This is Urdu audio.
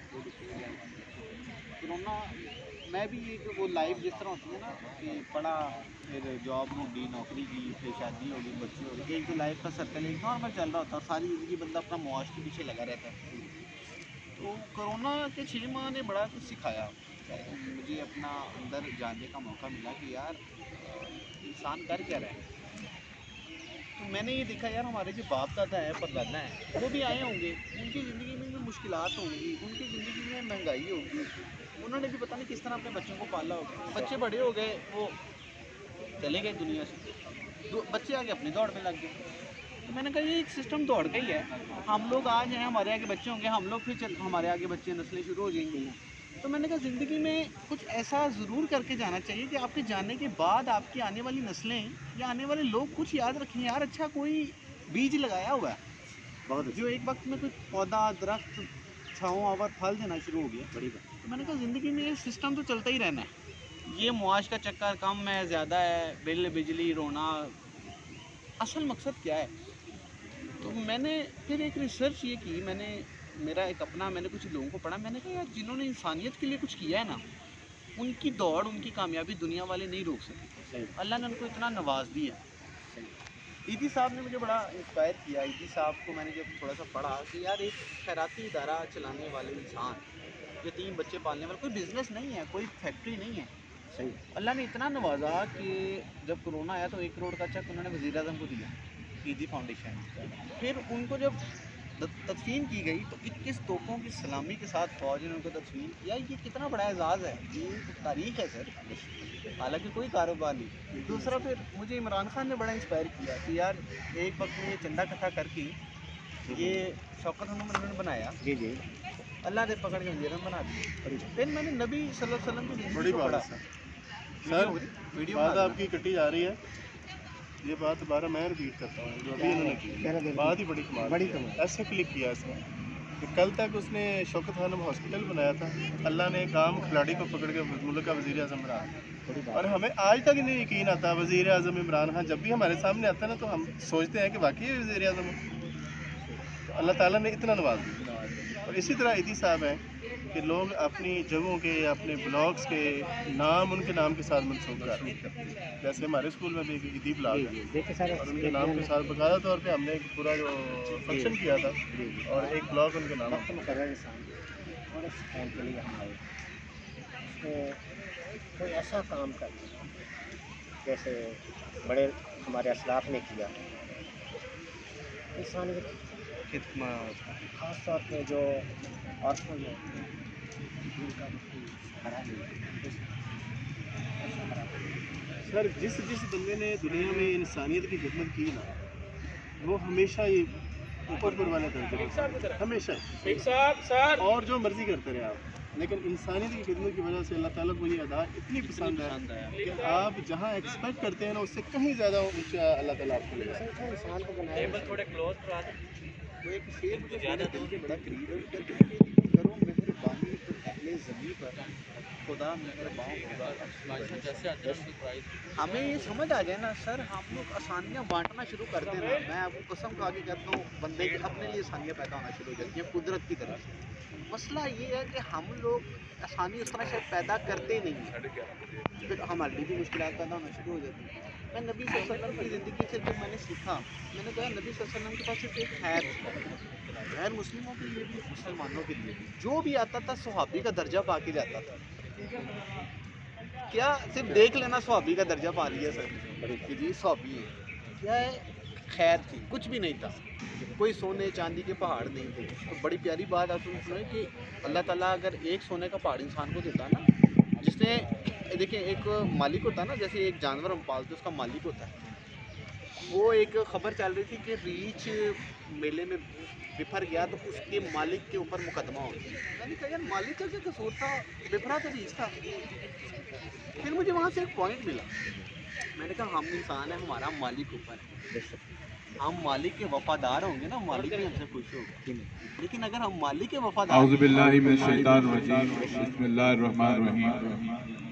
آپ کو کورونا میں بھی ایک وہ لائف جس طرح ہوتی ہے نا کہ پڑھا پھر جاب ہوگی نوکری کی پھر شادی ہوگی بچے ہوگی ایک جو لائف کا سرکل ایک نارمل چل رہا ہوتا ہے ساری زندگی بندہ اپنا معاش کے پیچھے لگا رہتا ہے. تو کرونا کے 6 ماہ نے بڑا کچھ سکھایا. مجھے اپنا اندر جاننے کا موقع ملا کہ یار انسان کر کیا رہا ہے. تو میں نے یہ دیکھا یار ہمارے جو باپ دادا ہیں پردادا ہیں وہ بھی آئے ہوں گے, ان کی زندگی میں بھی مشکلات ہوں گی, ان کی زندگی میں مہنگائی ہوگی, انہوں نے بھی پتہ نہیں کس طرح اپنے بچوں کو پالا ہوگا. بچے بڑے ہو گئے وہ چلے گئے دنیا سے, بچے آگے اپنی دوڑ میں لگ گئے. تو میں نے کہا یہ ایک سسٹم دوڑ کا ہی ہے, ہم لوگ آج ہیں ہمارے آگے بچے ہوں گے, ہم لوگ پھر ہمارے آگے بچے نسلیں شروع ہو جائیں گی. تو میں نے کہا زندگی میں کچھ ایسا ضرور کر کے جانا چاہیے کہ آپ کے جانے کے بعد آپ کی آنے والی نسلیں یا آنے والے لوگ کچھ یاد رکھیں یار اچھا کوئی بیج لگایا ہوا ہے جو ایک وقت میں کوئی پودا درخت چھاؤں اور پھل دینا شروع ہو گیا. بڑی بات. تو میں نے کہا زندگی میں یہ سسٹم تو چلتا ہی رہنا ہے, یہ معاش کا چکر کم ہے زیادہ ہے بل بجلی رونا, اصل مقصد کیا ہے. تو میں نے پھر ایک ریسرچ یہ کی, میں نے میرا ایک اپنا میں نے کچھ لوگوں کو پڑھا, میں نے کہا یار جنہوں نے انسانیت کے لیے کچھ کیا ہے نا ان کی دوڑ ان کی کامیابی دنیا والے نہیں روک سکتے. اللہ نے ان کو اتنا نواز دیا. ایدی صاحب نے مجھے بڑا انسپائر کیا. ایدی صاحب کو میں نے جب تھوڑا سا پڑھا کہ یار ایک خیراتی ادارہ چلانے والے انسان, یتیم بچے پالنے والے, کوئی بزنس نہیں ہے, کوئی فیکٹری نہیں ہے. اللہ نے اتنا نوازا کہ جب کرونا آیا تو 1 کروڑ کا چیک انہوں نے وزیر اعظم کو دیا, ایدی فاؤنڈیشن. پھر ان کو جب تدفین کی گئی تو 21 توپوں کی سلامی کے ساتھ فوج نے ان کو تدفین کیا. یہ کتنا بڑا اعزاز ہے, یہ تاریخ ہے سر, حالانکہ کوئی کاروبار نہیں. دوسرا پھر مجھے عمران خان نے بڑا انسپائر کیا کہ یار ایک وقت میں یہ چندہ اکٹھا کر کے یہ شوکت انہوں نے بنایا, اللہ نے پکڑ کے وزیر اعظم بنا دیا. پھر میں نے نبی صلی اللہ علیہ وسلم کی زندگی کو پڑھا. سر ویڈیو بات آپ کی کٹی جا رہی ہے, یہ بات دوبارہ میں ریپیٹ کرتا ہوں جو ابھی انہوں نے کی, بات ہی بڑی کمال ایسے کلک کیا اس نے کہ کل تک اس نے شوکت خانم ہاسپٹل بنایا تھا, اللہ نے ایک عام کھلاڑی کو پکڑ کے ملک کا وزیر اعظم بنا دیا. اور ہمیں آج تک نہیں یقین آتا وزیر اعظم عمران خان جب بھی ہمارے سامنے آتا ہے نا تو ہم سوچتے ہیں کہ واقعی یہ وزیر اعظم ہے. تو اللہ تعالیٰ نے اتنا نواز دیا. اور اسی طرح ایدی صاحب ہیں کہ لوگ اپنی جگہوں کے اپنے بلاگس کے نام ان کے نام کے ساتھ منسوخ کرتے ہیں. جیسے ہمارے اسکول میں بھی ایک ایدی بلاگ ہے اور ان کے نام کے ساتھ باقاعدہ طور پہ ہم نے ایک پورا جو فنکشن کیا تھا اور ایک بلاگ ان کے نام اور اس کام کے لیے ہم آئے, اس میں کوئی ایسا کام کرنا جیسے بڑے ہمارے اسلاف نے کیا, انسانیت خاص طور پہ جو عورتوں میں ان کا بھرا نہیں. سر جس بندے نے دنیا میں انسانیت کی خدمت کی نا وہ ہمیشہ ہی اوپر پر والے درجے ہمیشہ, اور جو مرضی کرتے رہے آپ, لیکن انسانیت کی خدمت کی وجہ سے اللہ تعالیٰ کو یہ ادا اتنی پسند ہے کہ آپ جہاں ایکسپیکٹ کرتے ہیں نا اس سے کہیں زیادہ اونچا اللہ تعالیٰ آپ کو لے جائے. انسان کو بنایا تھوڑے کلوز کرا دیں. تو ایک شعر مجھے زیادہ دل کے بڑا قریب ہے, کہتے ہیں کہ کرو مہربانی تو اہل زمین پر خدا مہربان ہوگا. ہمیں یہ سمجھ آ جائے نا سر, ہم لوگ آسانیاں بانٹنا شروع کر دیں نا, میں آپ کو قسم کھا کے کہتا ہوں بندے کے اپنے لیے آسانیاں پیدا ہونا شروع ہو جاتی ہیں قدرت کی طرف سے. مسئلہ یہ ہے کہ ہم لوگ آسانی اس طرح شاید پیدا کرتے نہیں ہیں, پھر ہمارے لیے بھی مشکلات پیدا ہونا شروع ہو جاتی ہیں. میں نبی صلی اللہ علیہ وسلم کی زندگی سے جب میں نے سیکھا, میں نے کہا نبی صلی اللہ علیہ وسلم کے پاس صرف ایک خیر تھی, غیر مسلموں کے لیے بھی مسلمانوں کے لیے بھی, جو بھی آتا تھا صحابی کا درجہ پا کے جاتا تھا. کیا صرف دیکھ لینا صحابی کا درجہ پا لیا سر کہ جی صحابی ہے, کیا ہے خیر تھی, کچھ بھی نہیں تھا, کوئی سونے چاندی کے پہاڑ نہیں تھے. تو بڑی پیاری بات آپ سنیں کہ اللہ تعالیٰ اگر ایک سونے کا پہاڑ انسان کو دیتا نا, جس نے دیکھیں ایک مالک ہوتا ہے نا, جیسے ایک جانور ہم پالتے اس کا مالک ہوتا ہے. وہ ایک خبر چل رہی تھی کہ ریچھ میلے میں بفر گیا تو اس کے مالک کے اوپر مقدمہ ہو گیا. میں نے کہا یار مالک کا کیا قصور تھا, بفرا تو ریچھ تھا. پھر مجھے وہاں سے ایک پوائنٹ ملا, میں نے کہا ہم انسان ہیں, ہمارا مالک اوپر ہے, ہم مالک کے وفادار ہوں گے نا مالک بھی ہم سے خوش ہوگا. لیکن اگر ہم مالک کے وفادار اعوذ باللہ من الشیطان الرجیم, بسم اللہ الرحمن الرحیم.